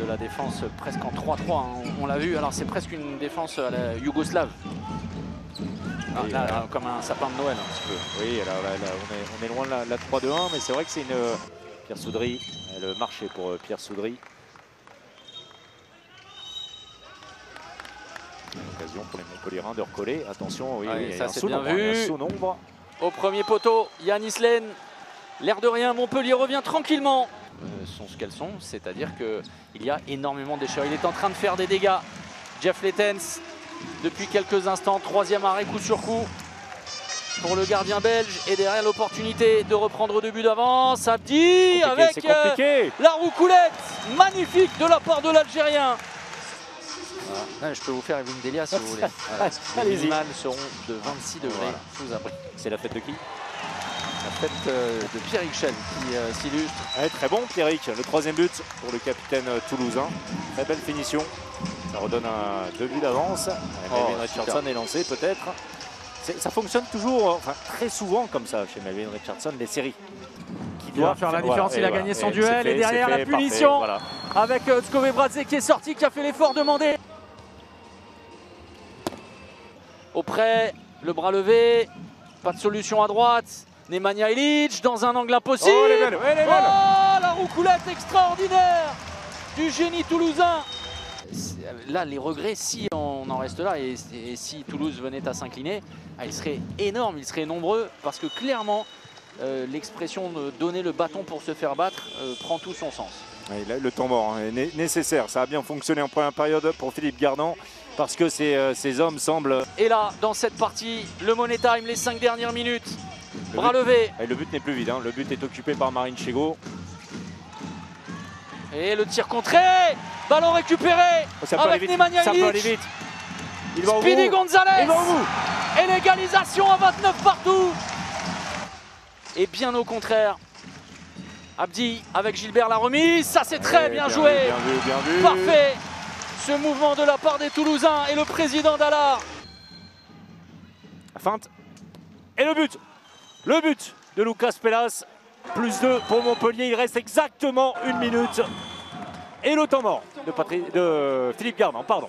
de la défense presque en 3-3, hein. On l'a vu, alors c'est presque une défense à la yougoslave. Ah, là, comme un sapin de Noël un petit peu. Oui, alors là, on est loin de la 3-2-1, mais c'est vrai que c'est une... Pierre Soudry, le marché pour Pierre Soudry. Occasion pour les Montpellierins de recoller. Attention, oui, Ouais, oui, ça c'est bien vu. Sous-nombre. Au premier poteau, Yanis Len. L'air de rien, Montpellier revient tranquillement. Sont ce qu'elles sont, c'est-à-dire qu'il y a énormément d'échecs. Il est en train de faire des dégâts. Jeff Lettens, depuis quelques instants, troisième arrêt coup sur coup pour le gardien belge. Et derrière l'opportunité de reprendre 2 buts d'avance. Abdi avec la roucoulette magnifique de la part de l'Algérien. Voilà. Je peux vous faire une délia si vous voulez. Voilà. Les minimales seront de 26 degrés sous abri. C'est la fête de qui? La fête de Pierrick Schell qui s'illustre. Ouais, très bon Pierrick, le 3e but pour le capitaine toulousain. Très belle finition. Ça redonne 2 buts d'avance. Melvin Richardson est lancé peut-être. Ça fonctionne toujours, enfin très souvent comme ça chez Melvin Richardson, les séries. Il doit faire la différence, il a gagné son duel et derrière la punition avec Skove Bradze qui est sorti, qui a fait l'effort demandé. Auprès, le bras levé, pas de solution à droite. Nemanja Ilić dans un angle impossible. Oh, elle est belle, elle est belle. Oh, la roucoulette extraordinaire du génie toulousain. Là, les regrets, si on en reste là et si Toulouse venait à s'incliner, ils seraient énormes, ils seraient nombreux parce que clairement, l'expression de donner le bâton pour se faire battre prend tout son sens. Et là, le temps mort est nécessaire. Ça a bien fonctionné en première période pour Philippe Gardan parce que ces hommes semblent... Et là, dans cette partie, le Money Time, les 5 dernières minutes. Bras levé. Et le but n'est plus vide, hein. Le but est occupé par Marine Chego. Et le tir contré. Ballon récupéré avec Nemanja Ilić. Speedy Gonzalez. Et l'égalisation à 29 partout. Et bien au contraire, Abdi avec Gilbert la remise. Ça c'est très bien joué. Bien vu. Parfait. Ce mouvement de la part des Toulousains et le président d'Allard. La feinte. Et le but. Le but de Lucas Pelas. Plus 2 pour Montpellier. Il reste exactement 1 minute. Et le temps mort de Philippe Gardan, pardon.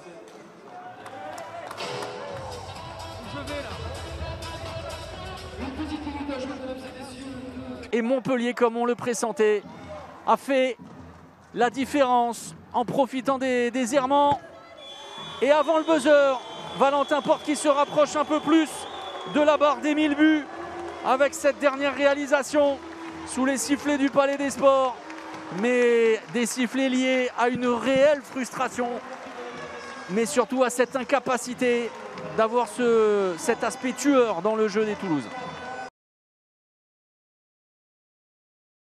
Et Montpellier, comme on le pressentait, a fait la différence en profitant des errements. Et avant le buzzer, Valentin Porte qui se rapproche un peu plus de la barre des 1000 buts avec cette dernière réalisation sous les sifflets du Palais des Sports. Mais des sifflets liés à une réelle frustration, mais surtout à cette incapacité d'avoir cet aspect tueur dans le jeu des Toulousains.